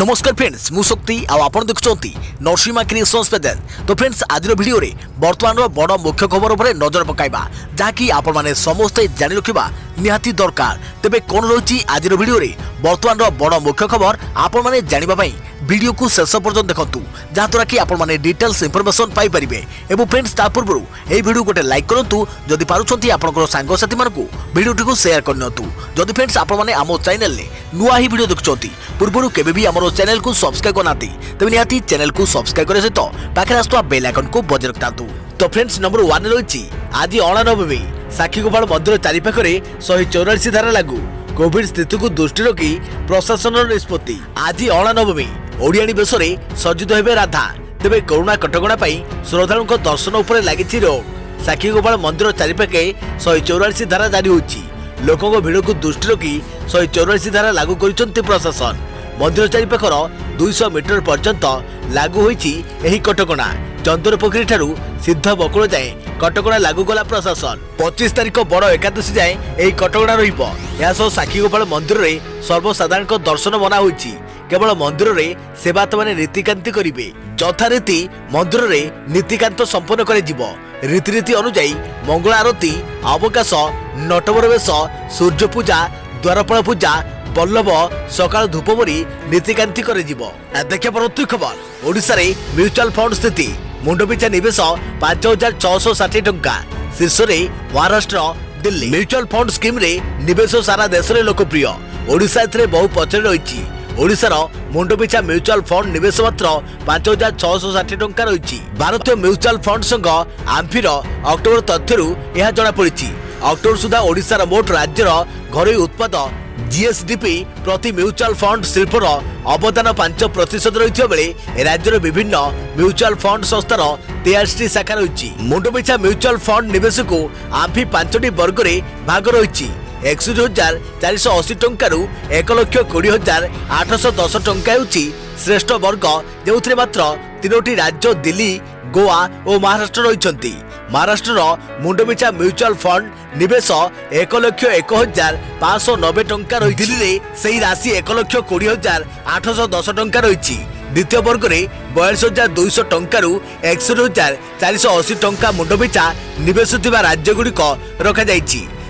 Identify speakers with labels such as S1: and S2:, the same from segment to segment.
S1: नमस्कार फ्रेंड्स मु शक्ति आपण देखुंती नरसिंहा क्रिएशंस पेजेस। तो फ्रेंड्स आज वीडियो रे वर्तमान बड़ मुख्य खबर उपर नजर पकाइबा जहाँकि आपण माने समस्ते जानि रखिबा निहाती दरकार। तेबे कोन रही आज वीडियो रे वर्तमान बड़ मुख्य खबर आपण माने जानिबा पई वीडियो को शेष पर्यंत देखंतु जहाँद्वारा कि आपण माने डिटेल्स इंफॉर्मेशन पाई परिबे। एवं फ्रेंड्स ता पूर्व ए वीडियो गोटे लाइक करंतु जदि पारुछंती आपनकर सांग साथी मानकु वीडियो को शेयर करनतु। जदि फ्रेंड्स आपण माने हमो चैनल ले नुआ ही वीडियो देखुछंती पूर्व केबे भी हमरो चैनल को सब्सक्राइब करनाती तबे निहाती चैनल को सब्सक्राइब करे सहित पाखे आसुवा बेल आइकन को बजाय रखतांतु। तो फ्रेंड्स नंबर 1 रही आज अणानवमी साक्षीगोपाल मंदिर चारिपाखे 184 धारा लागू कोविड स्थिति को दृष्टि रखी प्रशासन निष्पत्ति। आज अणानवमी ओडियाणी बेश सज्जित होबे राधा। तेबे कोरोना कटकणा श्रद्धालु दर्शन उपर लगी रोक। साक्षीगोपाल मंदिर चारिपाखे 184 धारा जारी होती। लोकों भिड़ को दृष्टि रखी 184 धारा लागू कर प्रशासन। मंदिर चारिपाखर 200 मीटर पर्यंत लागू होईछि एही कटकणा। चंदर पोखरी ठारू सिद्ध बकुल जाए कटकणा लागू कला प्रशासन। 25 तारिख बड़ एकादशी जाए एही कटकणा रहिबो। या सह साक्षीगोपाल मंदिर रे सर्वसाधारण दर्शन मना होईछि। केवल मंदिर रे सेवायत माने रीतिकांति करिवे। यथारीति मंदिर रे नीतिकांत संपन्न करे जिवो। रीतिनीति अनुसार मंगल आरती अवकाश नटवर बेश सूर्य पूजा द्वारपाल पूजा बल्लभ सकाल धूपबरी नीतिकांति करे जिवो। देखिए परवर्ती खबर ओडिशा रे म्यूचुअल फंड स्थिति मुंडपिछा निवेश 5660 टंका शीर्ष रे Maharashtra Delhi. Mutual fund scheme रे निवेश सारा देश रे लोकप्रिय। ओडिशा एथरे बहु पछरे रहिछि। ओडिशार मुंडपिछा म्यूचुअल फंड निवेश मात्र 5660 टंका रही। भारतीय म्यूचुअल फंड संघ आम्फिर अक्टोबर तथ्यरू यह जना पड़ी। अक्टोबर सुधा ओडिशार मोट राज्यर घरोई उत्पाद जीएसडीपी प्रति म्यूचुअल फंड शिल्पर अवदान 5% रही बेले राज्यर विभिन्न म्यूचुअल फंड संस्थार 83 शाखा रही। मुंडपिछा म्यूचुअल फंड निवेश को आम्फी 5टी वर्ग में भाग रही। 61,480 टंकारु 1,20,810 टंका होची श्रेष्ठ वर्ग जो मात्र 3टी राज्य दिल्ली गोवा और महाराष्ट्र रही। महाराष्ट्र मुंडपिछा म्यूचुअल फंड निवेश 1,01,590 टंका रही। दिल्ली में सही राशि 1,20,810 टंका रही। द्वितीय वर्ग में 42,200 टंकारु 61,480 टंका मुंडपिछा निवेश थिबा राज्य गुड़िक रखा।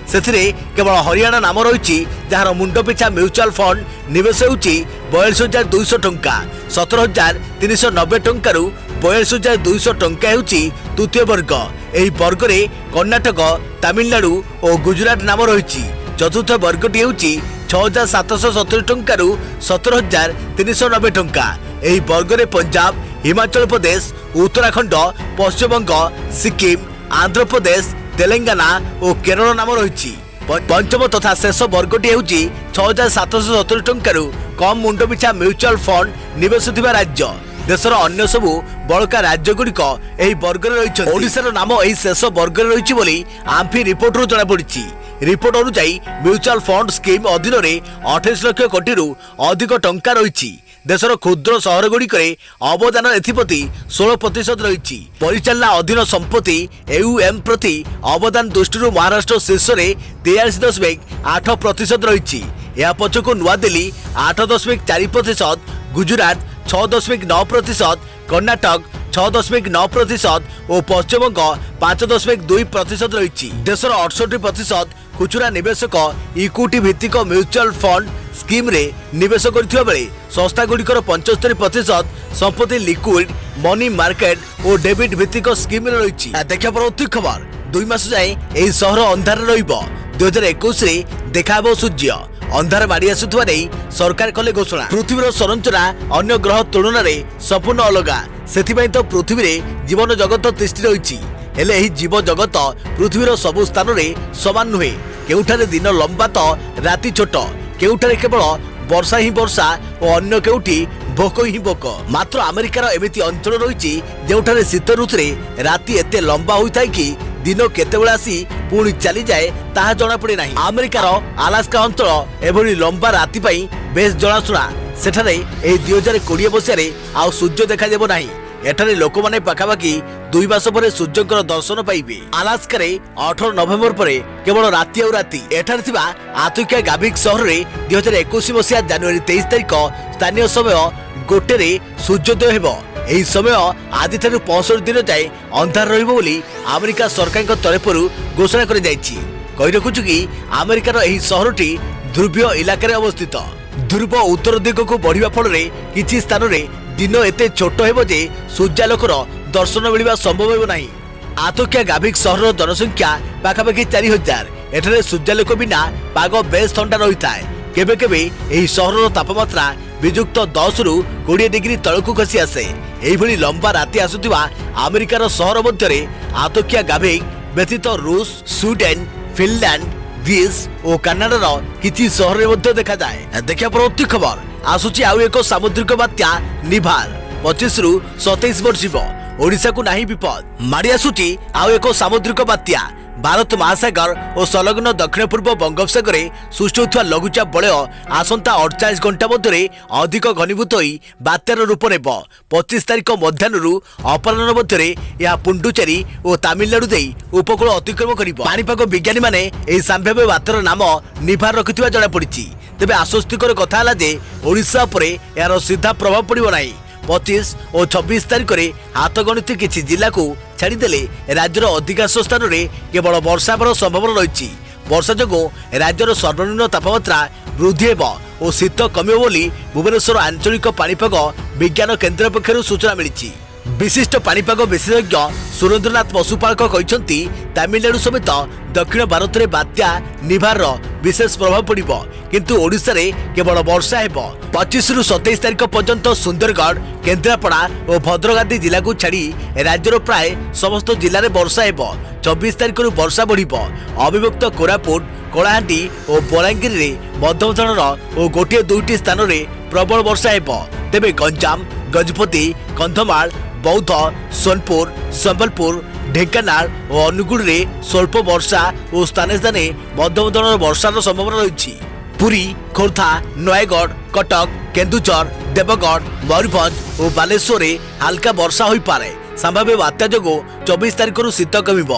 S1: सेथिरे केवल हरियाणा नाम रही जार मुंडपिछा म्यूचुअल फंड निवेश होउची 42,200 टंका। 17,390 टंकारु 42,200 टंका होउची तृतीय वर्ग। एही वर्ग रे कर्णाटक तमिलनाडु और गुजरात नाम रही। चतुर्थ वर्गटी होउची 6,770 टंकारु 17,390 टंका। एही वर्ग रे पंजाब हिमाचल प्रदेश उत्तराखंड पश्चिमबंग सिक्किम आंध्र प्रदेश तेलंगाना और केरल नाम रही। पंचम तथा शेष वर्गटी होउची 6,770 टंकारु कम मुंडपिछा म्यूचुअल फंड निवेश थिबा राज्य। देशर अन्य सबु बड़का राज्य गुड़िक एही वर्ग रे रही। ओडिशार नाम एही शेष वर्ग रे रही बोली आम्फी रिपोर्ट जना पड़ी। रिपोर्ट अनुसार म्यूचुअल फंड स्कीम अधीन रे 28 लाख कोटी रु अधिक टंका रही। देशर क्षुद्र सहर गुड़िक अवदान एप्रति 16% रही। परिचालना अधीन संपत्ति एयूएम प्रति अवदान दृष्टि महाराष्ट्र शीर्ष में 83.8% रही। या पछकु नुआदिल्ली 8.4%, गुजरात 6.9%, कर्णाटक 6.9% और पश्चिमबंग 5.2% रही। देशर 68% खुचुरा निवेशक इक्विटी भित्तिक म्यूचुअल फंड स्कीम रे निवेश करथिबा बेले संस्था गुड़िकर 75% संपत्ति लिक्विड मनी मार्केट और डेबिट भित्तिक स्कीम रे रही। देखा परवर्ती खबर 2 मास जाए एही सहर अंधार रहिबो। 2021 रे देखाबो सूर्य अंधार माड़ी आसुथुवा नै सरकार कले घोषणा। पृथ्वीर संरचना अन्य ग्रह तुलना रे संपूर्ण अलगा। सेथिबाई तो पृथ्वी रे जीवन जगत तिष्ठि रही। हेले एही जीव जगत पृथ्वीर सबु स्थान रे समान नुहे। केउठारे दिन लंबा तो राति छोट, केउठारे केवल वर्षा ही वर्षा और अन्य केउठी भोक ही भोक। मात्र अमेरिकार एमिति अंचल रही जोठारे शीत ऋतु रे राति एते लंबा होइथाय कि दिन केतेबेला आसी पुणी चली जाए ताहा जना पड़े नाही। अमेरिकार अलास्का अंचल एभली लंबा राति पई बेस जनाशुना। सेठारे एही 2020 मसीहारे आउ सूर्य देखा देबो नाही। एठारे लोक माने पाखापाखि 2 मास पर सूर्यकर दर्शन पाइबे। अलास्का रे 18 नवेम्बर पर केवल राति और राति। एठारे थिबा आतुकिया गाभिक सहर रे 2021 मसीहा जनवरी 23 तारिख स्थानीय समय गोटे सूर्योदय हेब। ଏହି ସମୟ ଆଜିଠାରୁ 65 ଦିନ ଯାଏ ଅନ୍ଧାର ରହିବ ବୋଲି ଆମେରିକା ସରକାରଙ୍କ ତରଫରୁ ଘୋଷଣା କରାଯାଇଛି। କହି ରଖୁଛୁ କି ଆମେରିକାର ଏହି ସହରଟି ଧ୍ରୁବୀୟ ଇଲାକାରେ ଅବସ୍ଥିତ। ଧ୍ରୁବ ଉତ୍ତର ଦିଗକୁ ବଢ଼ିବା ଫଳରେ କିଛି ସ୍ଥାନରେ ଦିନ ଏତେ ଛୋଟ ହେବ ଯେ ସୂର୍ଯ୍ୟାଲୋକର ଦର୍ଶନ ମିଳିବା ସମ୍ଭବ ହେବ ନାହିଁ। ଆତୋକିଆ ଗାଭିକ ସହରର ଜନସଂଖ୍ୟା ପାଖାପାଖି 4000। ଏଠାରେ ସୂର୍ଯ୍ୟାଲୋକ ବିନା ପାଗ ବେଶ ଥଣ୍ଡା ରହିଥାଏ। କେବେ କେବେ ଏହି ସହରର ତାପମାତ୍ରା ବିଯୁକ୍ତ 10 ରୁ 20 ଡିଗ୍ରୀ ତଳକୁ ଖସି ଆସେ। ଏହିଭଳି ଲମ୍ବା ରାତି ଆସୁଥିବା ଆମେରିକାର ସହର ମଧ୍ୟରେ ଆତୋକିଆ ଗାଭିକ ବ୍ୟତୀତ ରୁଷ, ସ୍ୱିଡେନ, ଫିନଲାଣ୍ଡ, ଗ୍ରୀସ୍ ଓ କାନାଡାର କିଛି ସହରରେ ମଧ୍ୟ ଦେଖାଯାଏ। ଦେଖିବା ପରବର୍ତ୍ତୀ ଖବର ଆସୁଛି ଆଉ ଏକ ସାମୁଦ୍ରିକ ବାତ୍ୟା ନିଭାର 25 ରୁ 27 ବର୍ଷିବ। ଓଡ଼ିଶାକୁ ନାହିଁ ବିପଦ। ମାଡ଼ି ଆସୁଛି ଆଉ ଏକ ସାମୁଦ୍ରିକ ବାତ୍ୟା। ଭାରତ ମହାସାଗର ଓ ସଂଲଗ୍ନ ଦକ୍ଷିଣ ପୂର୍ବ ବଙ୍ଗୋପସାଗରରେ ସୃଷ୍ଟି ହୋଇଥିବା ଲଘୁଚାପ ବଳୟ ଆସନ୍ତା 48 ଘଣ୍ଟା ମଧ୍ୟରେ ଅଧିକ ଘନୀଭୂତ ହୋଇ ବାତ୍ୟାର ରୂପ ନେବ। 25 ତାରିଖ ମଧ୍ୟାହ୍ନରୁ ଅପରାହ୍ନ ମଧ୍ୟରେ ଏହା ପୁଣ୍ଡୁଚେରୀ ଓ ତାମିଲନାଡୁ ଦେଇ ଉପକୂଳ ଅତିକ୍ରମ କରିବ। ପାଣିପାଗ ବିଜ୍ଞାନୀମାନେ ଏହି ସମ୍ଭାବ୍ୟ ବାତ୍ୟାର ନାମ ନିଭାର ରଖିଥିବା ଜଣାପଡ଼ିଛି। ତେବେ ଆଶ୍ୱସ୍ତିକର କଥା ହେଲା ଯେ ଓଡ଼ିଶା ଉପରେ ଏହାର ସିଧା ପ୍ରଭାବ ପଡ଼ିବ ନାହିଁ। 25 ଓ 26 ତାରିଖରେ ହାତଗଣିତ କିଛି ଜିଲ୍ଲାକୁ ଛାଡ଼ିଦେଲେ ରାଜ୍ୟର ଅଧିକାଂଶ ସ୍ଥାନରେ କେବଳ ବର୍ଷା ହେବାର ସମ୍ଭାବନା ରହିଛି। ବର୍ଷା ଯୋଗୁଁ ରାଜ୍ୟର ସର୍ବନିମ୍ନ ତାପମାତ୍ରା ବୃଦ୍ଧି ହେବ ଓ ଶୀତ କମିବ ବୋଲି ଭୁବନେଶ୍ୱର ଆଞ୍ଚଳିକ ପାଣିପାଗ ବିଜ୍ଞାନ କେନ୍ଦ୍ର ପକ୍ଷରୁ ସୂଚନା ମିଳିଛି। ବିଶିଷ୍ଟ ପାଣିପାଗ ବିଶେଷଜ୍ଞ ସୁରେନ୍ଦ୍ରନାଥ ପଶୁପାଳକ କହିଛନ୍ତି ତାମିଲନାଡୁ ସମେତ ଦକ୍ଷିଣ ଭାରତରେ ବାତ୍ୟା ନିଭାରର ବିଶେଷ ପ୍ରଭାବ ପଡ଼ିବ, କିନ୍ତୁ ଓଡ଼ିଶାରେ କେବଳ ବର୍ଷା ହେବ। 25 ରୁ 27 ତାରିଖ ପର୍ଯ୍ୟନ୍ତ ସୁନ୍ଦରଗଡ଼, କେନ୍ଦ୍ରାପଡ଼ା ଓ ଭଦ୍ରକ ଆଦି ଜିଲ୍ଲାକୁ ଛାଡ଼ି ରାଜ୍ୟର ପ୍ରାୟ ସମସ୍ତ ଜିଲ୍ଲାରେ ବର୍ଷା ହେବ। 24 ତାରିଖରୁ ବର୍ଷା ବଢ଼ିବ। ଅବିଭକ୍ତ କୋରାପୁଟ, କଳାହାଣ୍ଡି ଓ ବଲାଙ୍ଗୀରରେ ମଧ୍ୟମ ଧରଣର ଓ ଗୋଟିଏ ଦୁଇଟି ସ୍ଥାନରେ ପ୍ରବଳ ବର୍ଷା ହେବ। ତେବେ ଗଞ୍ଜାମ, ଗଜପତି, କନ୍ଧମାଳ, ବୌଦ୍ଧ, ସୋନପୁର, ସମ୍ବଲପୁର, ଢେଙ୍କାନାଳ ଓ ଅନୁଗୁଳରେ ସ୍ୱଳ୍ପ ବର୍ଷା ଓ ସ୍ଥାନେ ସ୍ଥାନେ ମଧ୍ୟମ ଧରଣର ବର୍ଷାର ସମ୍ଭାବନା ରହିଛି। ପୁରୀ, ଖୋର୍ଦ୍ଧା, ନୟାଗଡ଼, କଟକ, କେନ୍ଦୁଝର, ଦେବଗଡ଼, ମୟୂରଭଞ୍ଜ ଓ ବାଲେଶ୍ୱରରେ ହାଲକା ବର୍ଷା ହୋଇପାରେ। ସମ୍ଭାବ୍ୟ ବାତ୍ୟା ଯୋଗୁଁ 24 ତାରିଖରୁ ଶୀତ କମିବ।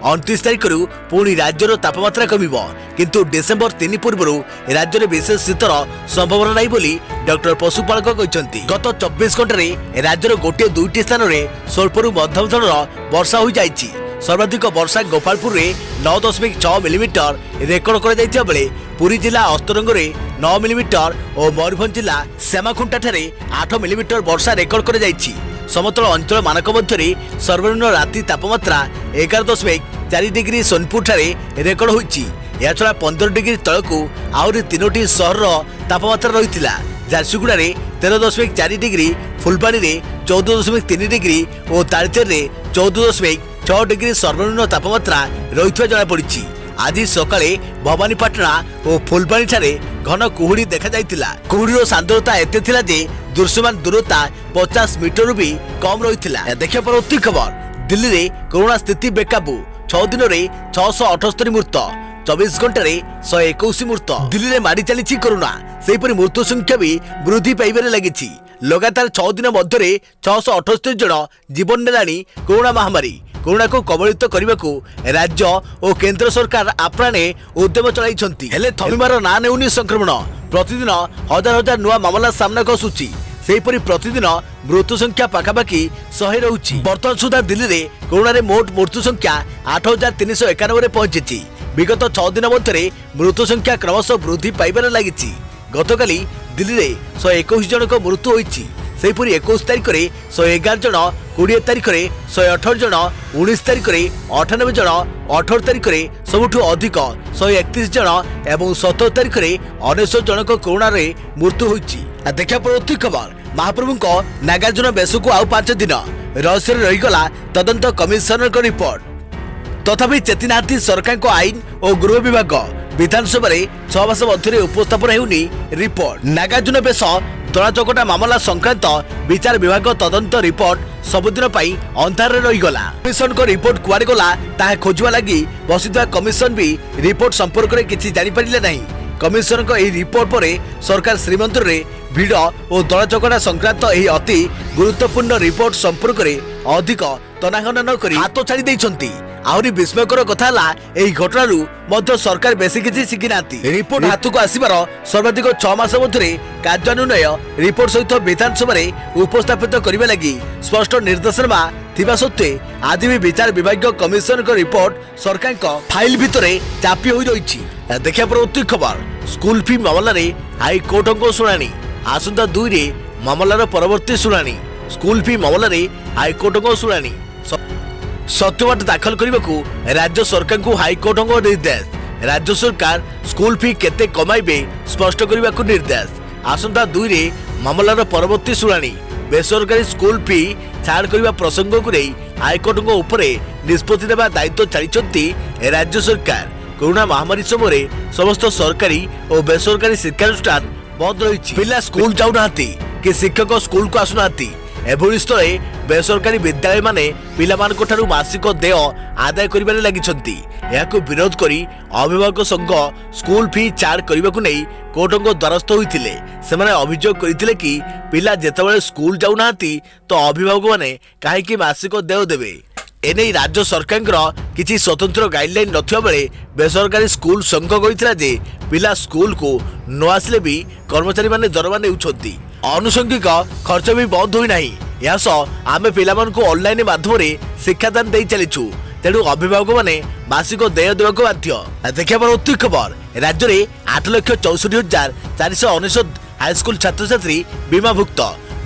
S1: 29 ତାରିଖରୁ ପୁଣି ରାଜ୍ୟର ତାପମାତ୍ରା କମିବ, କିନ୍ତୁ ଡିସେମ୍ବର 3 ପୂର୍ବରୁ ରାଜ୍ୟରେ ବିଶେଷ ଶୀତର ସମ୍ଭାବନା ନାହିଁ ବୋଲି ଡକ୍ଟର ପଶୁପାଳକ କହିଛନ୍ତି। ଗତ 24 ଘଣ୍ଟାରେ ରାଜ୍ୟର ଗୋଟିଏ ଦୁଇଟି ସ୍ଥାନରେ ସ୍ୱଳ୍ପରୁ ମଧ୍ୟମ ଧରଣର ବର୍ଷା ହୋଇଯାଇଛି। ସର୍ବାଧିକ ବର୍ଷା ଗୋପାଳପୁରରେ 9.6 ମିଲିମିଟର ରେକର୍ଡ କରାଯାଇଥିବା ବେଳେ ପୁରୀ ଜିଲ୍ଲା ଅସ୍ତରଙ୍ଗରେ 9 ମିଲିମିଟର ଓ ମୟୂରଭଞ୍ଜ ଜିଲ୍ଲା ଶ୍ୟାମାଖୁଣ୍ଟାଠାରେ 8 ମିଲିମିଟର ବର୍ଷା ରେକର୍ଡ କରାଯାଇଛି। ସମତଳ ଅଞ୍ଚଳ ମାନଙ୍କ ମଧ୍ୟରେ ସର୍ବନିମ୍ନ ରାତି ତାପମାତ୍ରା 11.4 ଡିଗ୍ରୀ ସୋନପୁରଠାରେ ରେକର୍ଡ ହୋଇଛି। ଏହାଛଡ଼ା 15 ଡିଗ୍ରୀ ତଳକୁ ଆହୁରି 3ଟି ସହରର ତାପମାତ୍ରା ରହିଥିଲା। ଝାରସୁଗୁଡ଼ାରେ 13.4 ଡିଗ୍ରୀ, ଫୁଲବାଣୀରେ 14.3 ଡିଗ୍ରୀ ଓ ତାଳଚେରରେ 14.6 ଡିଗ୍ରୀ ସର୍ବନିମ୍ନ ତାପମାତ୍ରା ରହିଥିବା ଜଣାପଡ଼ିଛି। ଆଜି ସକାଳେ ଭବାନୀପାଟଣା ଓ ଫୁଲବାଣୀଠାରେ ଘନ କୁହୁଡ଼ି ଦେଖାଯାଇଥିଲା। କୁହୁଡ଼ିର ସାନ୍ଦ୍ରତା ଏତେ ଥିଲା ଯେ ଦୃଶ୍ୟମାନ ଦୂରତା 50 ମିଟରରୁ ବି କମ୍ ରହିଥିଲା। ଦେଖିବା ପରବର୍ତ୍ତୀ ଖବର ଦିଲ୍ଲୀରେ କରୋନା ସ୍ଥିତି ବେକାବୁ। 6 ଦିନରେ 678 ମୃତ, 24 ଘଣ୍ଟାରେ 121 ମୃତ। ଦିଲ୍ଲୀରେ ମାଡ଼ି ଚାଲିଛି କରୋନା। ସେହିପରି ମୃତ୍ୟୁ ସଂଖ୍ୟା ବି ବୃଦ୍ଧି ପାଇବାରେ ଲାଗିଛି। ଲଗାତାର 6 ଦିନ ମଧ୍ୟରେ 678 ଜଣ ଜୀବନ ନେଲାଣି କରୋନା ମହାମାରୀ। କରୋନାକୁ କବଳିତ କରିବାକୁ ରାଜ୍ୟ ଓ କେନ୍ଦ୍ର ସରକାର ଆପ୍ରାଣେ ଉଦ୍ୟମ ଚଳାଇଛନ୍ତି, ହେଲେ ଥମିବାର ନାଁ ନେଉନି ସଂକ୍ରମଣ। ପ୍ରତିଦିନ ହଜାର ହଜାର ନୂଆ ମାମଲା ସାମ୍ନାକୁ ଆସୁଛି। ସେହିପରି ପ୍ରତିଦିନ ମୃତ୍ୟୁ ସଂଖ୍ୟା ପାଖାପାଖି 100 ରହୁଛି। ବର୍ତ୍ତମାନ ସୁଦ୍ଧା ଦିଲ୍ଲୀରେ କରୋନାରେ ମୋଟ ମୃତ୍ୟୁ ସଂଖ୍ୟା 8391ରେ ପହଞ୍ଚିଛି। ବିଗତ 6 ଦିନ ମଧ୍ୟରେ ମୃତ୍ୟୁ ସଂଖ୍ୟା କ୍ରମଶଃ ବୃଦ୍ଧି ପାଇବାରେ ଲାଗିଛି। ଗତକାଲି ଦିଲ୍ଲୀରେ 121 ଜଣଙ୍କ ମୃତ୍ୟୁ ହୋଇଛି। ସେହିପରି 21 ତାରିଖରେ 111 ଜଣ, 20 ତାରିଖରେ 118 ଜଣ, 19 ତାରିଖରେ 98 ଜଣ, 18 ତାରିଖରେ ସବୁଠୁ ଅଧିକ 131 ଜଣ ଏବଂ 17 ତାରିଖରେ 19 ଜଣଙ୍କ କରୋନାରେ ମୃତ୍ୟୁ ହୋଇଛି। ଦେଖିବା ପରବର୍ତ୍ତୀ ଖବର ମହାପ୍ରଭୁଙ୍କ ନାଗାର୍ଜୁନ ବେଶକୁ ଆଉ 5 ଦିନ। ରହସ୍ୟରେ ରହିଗଲା ତଦନ୍ତ କମିଶନରଙ୍କ ରିପୋର୍ଟ। ତଥାପି ଚେତି ନାହାନ୍ତି ସରକାରଙ୍କ ଆଇନ ଓ ଗୃହ ବିଭାଗ। ବିଧାନସଭାରେ 6 ମାସ ମଧ୍ୟରେ ଉପସ୍ଥାପନ ହେଉନି ରିପୋର୍ଟ। ନାଗାର୍ଜୁନ ବେଶ ଦଳାଚକଟା ମାମଲା ସଂକ୍ରାନ୍ତ ବିଚାର ବିଭାଗ ତଦନ୍ତ ରିପୋର୍ଟ ସବୁଦିନ ପାଇଁ ଅନ୍ଧାରରେ ରହିଗଲା। କମିଶନଙ୍କ ରିପୋର୍ଟ କୁଆଡ଼େ ଗଲା ତାହା ଖୋଜିବା ଲାଗି ବସିଥିବା କମିଶନ ବି ରିପୋର୍ଟ ସମ୍ପର୍କରେ କିଛି ଜାଣିପାରିଲେ ନାହିଁ। କମିଶନଙ୍କ ଏହି ରିପୋର୍ଟ ପରେ ସରକାର ଶ୍ରୀମନ୍ଦିରରେ ভিড় ও দলচকটা সংক্রান্ত এই অতি গুরুত্বপূর্ণ রিপোর্ট সম্পর্কে অধিক তনাঘনা নকরি হাত ছাড়ি ଦେଇଛନ୍ତି। ଆହୁରି ବିସ୍ମୟକର କଥା ହେଲା ଏହି ଘଟଣାରୁ ମଧ୍ୟ ସରକାର ବେଶୀ କିଛି ଶିଖି ନାହାନ୍ତି। ରିପୋର୍ଟ ହାତକୁ ଆସିବାର ସର୍ବାଧିକ 6 ମାସ ମଧ୍ୟରେ କାର୍ଯ୍ୟାନ୍ୱୟନ ରିପୋର୍ଟ ସହିତ ବିଧାନସଭାରେ ଉପସ୍ଥାପିତ କରିବା ଲାଗି ସ୍ପଷ୍ଟ ନିର୍ଦ୍ଦେଶନାମା ଥିବା ସତ୍ତ୍ୱେ ଆଜି ବି ବିଚାର ବିଭାଗୀୟ କମିଶନଙ୍କ ରିପୋର୍ଟ ସରକାରଙ୍କ ଫାଇଲ ଭିତରେ ଚାପି ହୋଇ ରହିଛି। ଦେଖିବା ପରବର୍ତ୍ତୀ ଖବର ସ୍କୁଲ ଫି ମାମଲାରେ ହାଇକୋର୍ଟଙ୍କ ଶୁଣାଣି ଆସନ୍ତା 2ରେ ମାମଲାର ପରବର୍ତ୍ତୀ ଶୁଣାଣି। ସ୍କୁଲ ଫି ମାମଲାରେ ହାଇକୋର୍ଟଙ୍କ ଶୁଣାଣି सत्यवाद दाखल करने को राज्य सरकार को हाईकोर्ट निर्देश। राज्य सरकार स्कूल फी केते कमाइबे स्पष्ट करने को निर्देश। आसंता 2 मामलार परवर्ती शुणाणी बेसरकारी स्कूल फी छाड़ करने प्रसंग को नहीं हाईकोर्ट निष्पत्ति नेबा दायित्व चली राज्य सरकार। कोरोना महामारी समय समस्त सरकारी और बेसरकारी शिक्षानुष्ठान बंद रही। पिला स्कूल जाऊना कि शिक्षक स्कूल को आसुना एभली स्थले बेसरकारी विद्यालय माने पिलामानक ठारू मासिक देय आदाय करिबारे लागिछंती। याको विरोध करी अभिभावक संघ स्कूल फी चार्ज करने को नहीं कोर्टों द्वारस्थ होइथिले। सेमाने अभियोग करथिले कि पिला जेतेबेले स्कूल जाउनाहांती तो अभिभावक माने काहेकि मासिक देय देबे। एने राज्य सरकार किसी स्वतंत्र गाइडलाइन नथिबा बेले बेसरकारी स्कूल संघ कहिथिला जे पिला स्कूल को न आसले भी कर्मचारी माने दरमा नेउछंती। आनुषंगिक खर्च भी बंद होई नाही। या आमे पिलामान को ऑनलाइन माध्यम शिक्षादान दे चलीचु तेणु अभिभावक माने मासिक देय देवाक बाध्य। देखिया परवर्ती खबर राज्य में 8,64,499 हाईस्कूल छात्र छात्री बीमाभुक्त।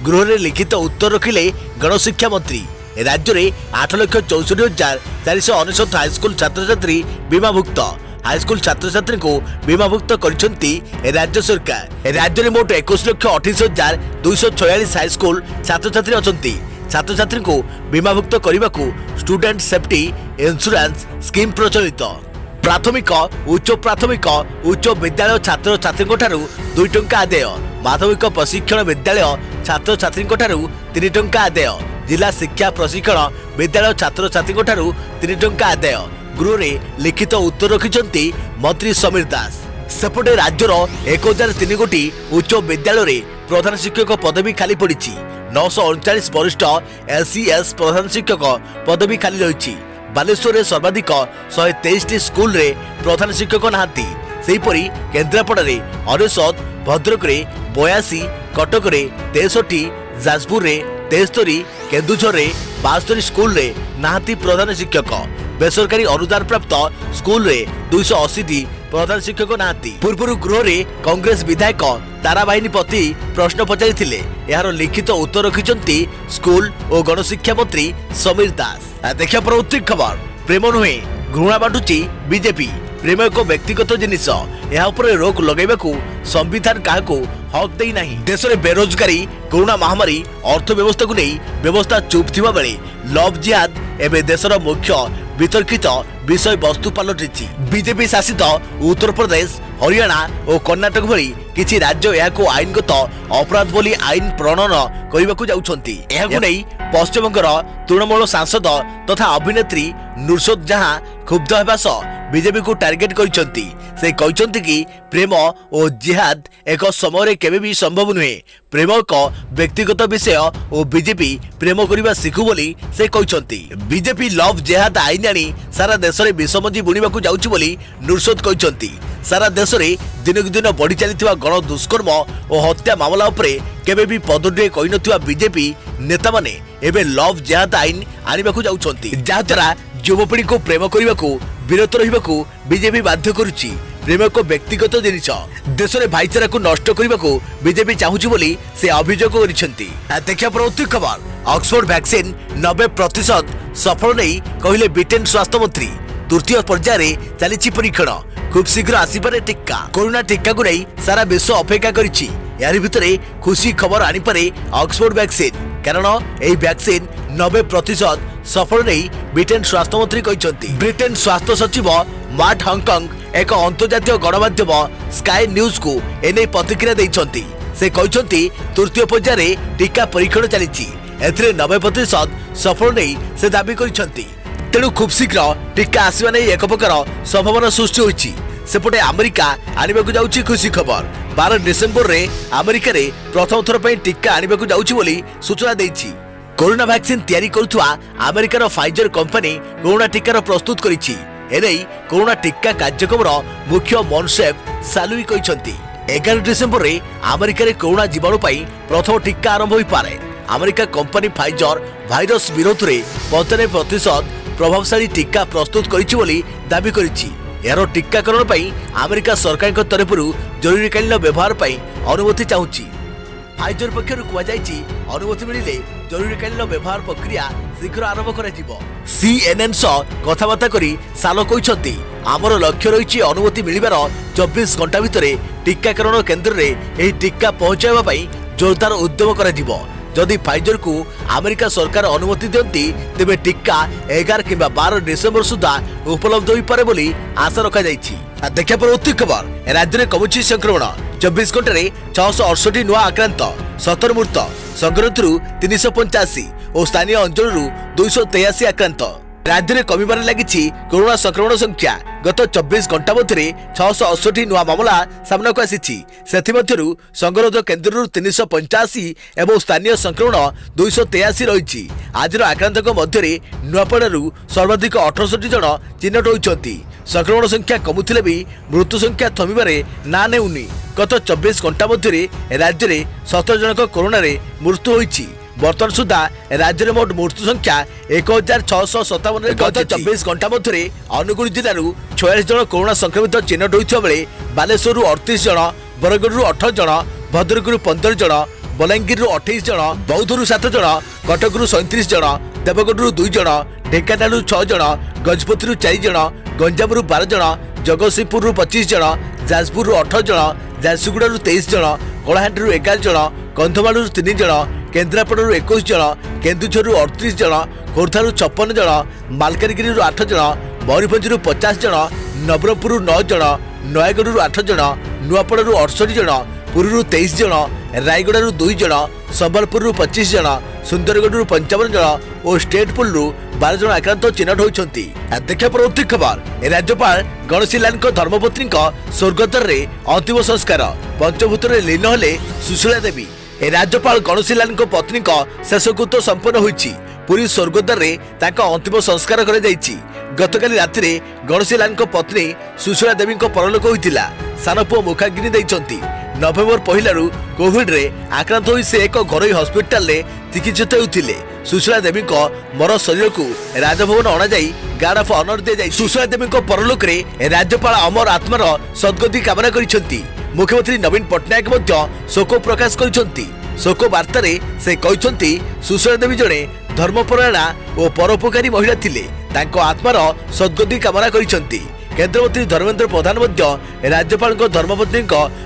S1: गृह में लिखित उत्तर रखिले गणशिक्षा मंत्री। राज्य में 8,64,499 हाईस्कूल छात्र छात्री बीमाभुक्त। हाईस्कूल छात्र छात्री को बीमाभुक्त करछंती राज्य सरकार। राज्य में मोट 21,28,246 हाईस्कूल छात्र छात्री अछंती। छात्र छात्री को बीमाभुक्त करने को स्टूडेंट सेफ्टी इंश्योरेंस स्कीम प्रचलित। प्राथमिक उच्च विद्यालय छात्र छात्री 2 टंका आदेय। माध्यमिक प्रशिक्षण विद्यालय छात्र छात्री 3 टंका आदेय। जिला शिक्षा प्रशिक्षण विद्यालय छात्र छात्री 3 टंका आदेय। गृह में लिखित उत्तर रखिंट मंत्री समीर दास। सेपटे राज्यर 1,003 गोटी उच्च विद्यालय प्रधान शिक्षक पदवी खाली पड़ी। 939 वरिष्ठ LCS प्रधान शिक्षक पदवी खाली रही। बालेश्वर में सर्वाधिक 123 स्कूल रे प्रधान शिक्षक नहांती। सेहीपरि केन्द्रापड़ा में 69, भद्रक में 82, कटक में 63, जाजपुर में 73, केन्दुझर में 72 स्कूल रे नहांती प्रधान शिक्षक। बेसरकारी अनुदान प्राप्त स्कूल रे 280 प्रधान शिक्षक नहांती। पूर्व गृह में कांग्रेस विधायक ताराबाहिनी पति प्रश्न पचारिथिले। यार लिखित उत्तर रखिंट स्कूल और गणशिक्षा मंत्री समीर दास। देखिया परवर्ती खबर प्रेम नुहे घृणा बांटुची बीजेपी। प्रेम एक व्यक्तिगत जिनिस यह रोक लगेबाकू संविधान क्या हक दे नहीं। देश में बेरोजगारी कोरोना महामारी अर्थव्यवस्था को नहीं व्यवस्था चुप थिबा बेले लव जिहाद एवं देशर मुख्य वितर्कित विषय वस्तु पलटि। बीजेपी शासित उत्तर प्रदेश हरियाणा और कर्णाटक भली किसी राज्य यह आईनगत अपराध बोली आईन प्रणयन करने को जाउछंती। एहाकु नहीं पश्चिमबंगर तृणमूल सांसद तथा अभिनेत्री नुसरत जहां क्षुब्ध होगा सह बीजेपी को टार्गेट करछंती। से कहते कि प्रेम और जिहाद एक समय केबे भी संभव नुहे। प्रेम एक व्यक्तिगत विषय और बीजेपी प्रेम करने शिखु बोली से कहते। बीजेपी लव जिहाद आईन आनी सारा देश में विषमजी बुणा जाउछि बोली नुसरत कहते। सारा देश में दिनक दिन बढ़ी चली गण दुष्कर्म और हत्या मामला उपरे केबे भी पदटे कही नथिबा बीजेपी नेता माने एबे लव जिहाद आईन आनिबाकू जाउछंती। जहाद्वारा युवपीढ़ी को प्रेम करने को विरत रहिबाकू बीजेपी बाध्य करुछि। प्रेम एक व्यक्तिगत जिनिस देश में भाईचारा को नष्ट करने को बीजेपी चाहूछि बोली से अभियोग करिसेंती। देखिया परवर्ती खबर ऑक्सफोर्ड वैक्सीन 90% सफल नहीं कहले ब्रिटेन स्वास्थ्य मंत्री। तृतीय पर्याय चली परीक्षण खूब शीघ्र आसपे टीका। कोरोना टीका को नहीं सारा विश्व अपेक्षा करिछि। यार भितरे खुशी खबर आनीपे ऑक्सफोर्ड वैक्सीन कारण यह वैक्सीन 90% सफल नहीं ब्रिटेन स्वास्थ्य मंत्री कहते। ब्रिटेन स्वास्थ्य सचिव मार्ट हांकंग एक अंतर्जातीय गणमाध्यम स्काई न्यूज को एने प्रतिक्रिया देइछंती। से कहते तृतीय पर्याय टीका परीक्षण चली 90% सफल नहीं से दाबी करिछंती। तेणु खूब शीघ्र टीका आसवा नहीं एक प्रकार संभावना सृष्टि होइछि। सेपटे अमेरिका आनिबाकू जाउछि खुशी खबर। 12 डिसेम्बर रे अमेरिका रे प्रथम थर पई टीका आनिबाकु जाउछि बोली सूचना दैछि। कोरोना वैक्सीन तैयारी करुवा अमेरिकार फाइजर कंपनी कोरोना टीकार प्रस्तुत करिछि। एनै कोरोना टीका कार्यक्रम मुख्य मनसेफ सालुई कहिसंती 11 डिसेम्बर रे अमेरिका रे कोरोना जीवाणु पई प्रथम टीका आरंभ होई पारे। अमेरिका कंपनी फाइजर भाइरस विरोध रे 95% प्रभावशाली टीका प्रस्तुत करिछि बोली दाबी करिछि। यार टीकाकरण पई अमेरिका सरकार तरफरु जरूरीकालीन व्यवहार पई अनुमति चाहुछि। फाइजर पक्षरु कुआ जायछि अनुमति मिलिले जरूरीकालीन व्यवहार प्रक्रिया शीघ्र आरंभ कराजिबो। CNN सह कथबार्ता करी सालो कहिसंती आमर लक्ष्य रहिछि अनुमति मिलिबार 24 घंटा भितरे टीकाकरण केंद्र रे एही टीका पहुंचाइबा पई जोरदार उद्यम कराजिबो। जदि फाइजर को अमेरिका सरकार अनुमति दियंती तेबे टीका 11 किंबा 12 डिसेम्बर सुधा उपलब्ध होई पारे बोली आशा रखा जायछि। देखिया पर उत्तर खबर राज्य में कमुछि संक्रमण 24 घंटे रे 668 नुआ आक्रांत 70 मृत संक्रमितरु 385 और स्थानीय अंचलरु 283 आक्रांत। राज्य में कमिबार लागिछि कोरोना संक्रमण संख्या गत 24 घंटा मध्य 668 नुआ मामला सामना को आसीछि। सेथिमध्यरु संगरोध केन्द्ररु 385 एवं स्थानीय संक्रमण 283 रहिछि। आजिर आक्रांतक मध्य नुआपड़ारु सर्वाधिक 68 जन चिन्हट होइछन्ति। संक्रमण संख्या कमुथिले भी मृत्यु संख्या थमिबारे ना नेउनी। गत 24 घंटा मध्य राज्य में 17 जनक कोरोना रे मृत्यु होइछि। बर्तमान सुधा राज्य में मोट मृत्यु संख्या 1657। गत 24 घंटा मध्य अनुगुल जिलू 46 जन कोरोना संक्रमित चिन्हट होता बेले बालेश्वर 38 जन, बरगढ़ 18 जन, भद्रकू 15 जन, बलांगीर 28 जन, बौद्धरू 7 जन, कटकू 37 जन, देवगढ़ 2 जन, ढेंकानालू 6 जन, गजपति 4 जन, गंजाम 12 जन, जगतसिंहपुर 25 जन, जाजपुर 18 जन, झारसुगुड़ा 23 जन, कलाहांडी 11 जन, कंधमाल 3 जन, केन्द्रापड़ू 21 जन, केन्दुझर 38 जन, खोर्धारू 56 जन, मालकानगिरी 8 जन, मयूरभंज 50 जन, नवरंगपुर 9 जन, नयागढ़ 8 जन, नुआपड़ू 68 जन, पुरी 23 जन, रायगढ़ 2 जन, संबलपुर 25 जन, सुंदरगढ़ 55 जन और स्टेटपुल 12 जन आक्रांत चिन्हट होती। देखिए परवर्ती खबर राज्यपाल गणेशी लाल धर्मपत्नी स्वर्गद्वार रे अंतिम संस्कार पंचभूत लीन हेले सुशीला देवी। राज्यपाल गणेशी लाल पत्नी शेषकृत्य संपन्न होइछि। पुरी स्वर्गद्वार रे तांका अंतिम संस्कार करे जाइछि। गतकाली राति रे गणेशी लाल पत्नी सुशीला देवी परलोक होइतिला। सान पुओ मुखाग्नि दैछंती। नवेम्बर पहिलारू कोविड रे आक्रांत होई से एक घरोई हॉस्पिटल रे चिकित्सित होउथिले। सुशीला देवी मर शरीर को राजभवन अणा जाई गार्ड ऑफ ऑनर दे जाई। सुशीला देवी परलोक रे राज्यपाल अमर आत्मार सद्गति कामना करिसंती। मुख्यमंत्री नवीन पट्टनायक मध्य शोक प्रकाश करिसंती। शोक वार्ता रे से कहिसंती सुशीला देवी जणे धर्मपरायणा और परोपकारी महिला थिले। तांको आत्मार सद्गति कामना करिसंती। केन्द्रमंत्री धर्मेन्द्र प्रधान राज्यपाल धर्मपत्नी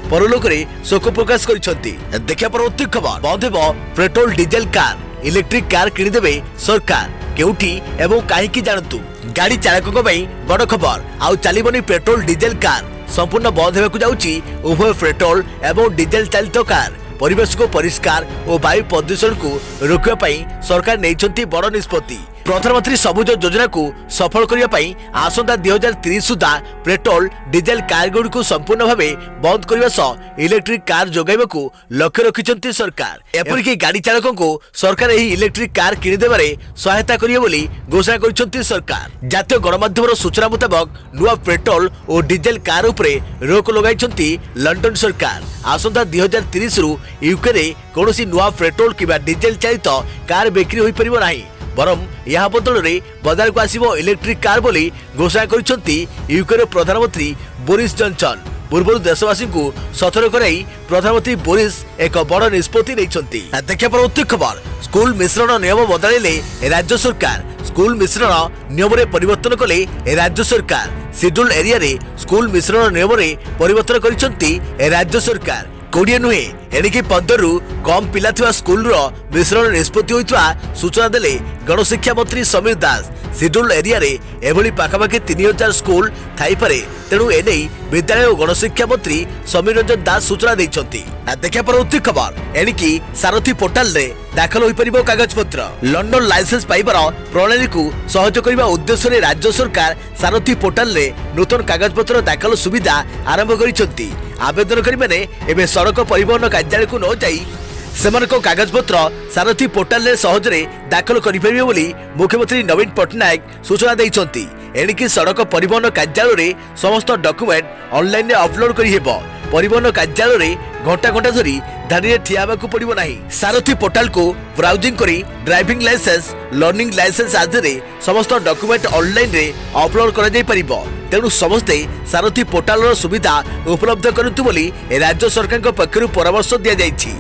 S1: परलोक रे शोक प्रकाश करिसंती। देखिया परवर्ती खबर बंद हेबो petrol diesel car electric car किनिदेबे सरकार केउठी एवं काहेकि जानतु। गाड़ी चालकों पई बड़ खबर आउ चलीबनी पेट्रोल डीजेल कार संपूर्ण बंद हेबाकु जाउची। उभय पेट्रोल एवं डीजेल चालित कार परिवेश को परिष्कार और वायु प्रदूषण को रोकवा पई सरकार नेइछंती बड़ निष्पत्ति। प्रधानमंत्री सबुज योजना को सफल करने पई आसंता 2030 सुधा पेट्रोल डीजेल कार गुड़ को संपूर्ण भाव बंद करने सह इलेक्ट्रिक कार जोगाइबा को लक्ष्य रखिछंती सरकार। एपरिक गाड़ी चालकों को सरकार एही इलेक्ट्रिक कार किनिदेबारे सहायता करिवे बोली घोषणा करिछंती सरकार। जातीय गणमाध्यम सूचना मुताबक नुआ पेट्रोल और डीजेल कार उपरे रोक लगाइछंती लंडन सरकार। आसंता 2030 रु यूके रे कोनोसी नुआ पेट्रोल किबा डीजेल चालित कार बिक्री होई परिबो नाही। बरम यह बदल रे बाजार को आसीबो इलेक्ट्रिक कार बोली घोषणा करिसंती यूके प्रधानमंत्री बोरिस जॉनसन। पूर्व देशवासी को सतर्क कराई प्रधानमंत्री बोरिस एक बड़ निष्पत्ति नेइछंती। देखिया परवर्ती खबर स्कूल मिश्रण नियम बदलाइले राज्य सरकार। स्कूल मिश्रण नियम रे परिवर्तन कले राज्य सरकार। शेड्यूल एरिया रे स्कूल मिश्रण नियम रे परिवर्तन करिसंती राज्य सरकार। 20 नुहे एणिकी 15 रु कम पिला थिबा स्कूल रो मिश्रण निष्पत्ति होइतवा सूचना देले गणशिक्षा मंत्री समीर दास। शेड्यूल एरिया रे एभली पाखापाखि 3000 स्कूल थाई पारे तेणु एने विद्यालय और गणशिक्षा मंत्री समीर रंजन दास सूचना दैछंती। देखिया परवर्ती खबर एणिकी सारथी पोर्टाल रे दाखल होई परिबो कागजपत्र। लंडन लाइसेंस पाइबार प्रणाली को सहज करने उद्देश्य राज्य सरकार सारथी पोर्टाल रे नूतन कागजपत्र दाखल सुविधा आरंभ करिसेंती। आवेदनकारी माने एबे सड़क परिवहन कार्यालय को न जाई सेमानको कागजपत्र सारथी पोर्टाल रे सहजरे दाखल करिपरिबे बोली मुख्यमंत्री नवीन पटनायक सूचना दैछंती। एणिकी सड़क परिवहन कार्यालय रे समस्त डॉक्यूमेंट ऑनलाइन रे अपलोड करि हेबो। परिवहन कार्यालय रे घंटा घंटा धरी धाड़ी रे ठिया हेबाकू पड़िबो नाही। सारथी पोर्टाल को ब्राउजिंग करी ड्राइविंग लाइसेंस लर्निंग लाइसेंस आदि रे समस्त डॉक्यूमेंट ऑनलाइन रे अपलोड करा जाई परिबो। तेणु समस्ते सारथी पोर्टाल रो सुविधा उपलब्ध करंतु बोली राज्य सरकार पक्षरु परामर्श दिया जायछि।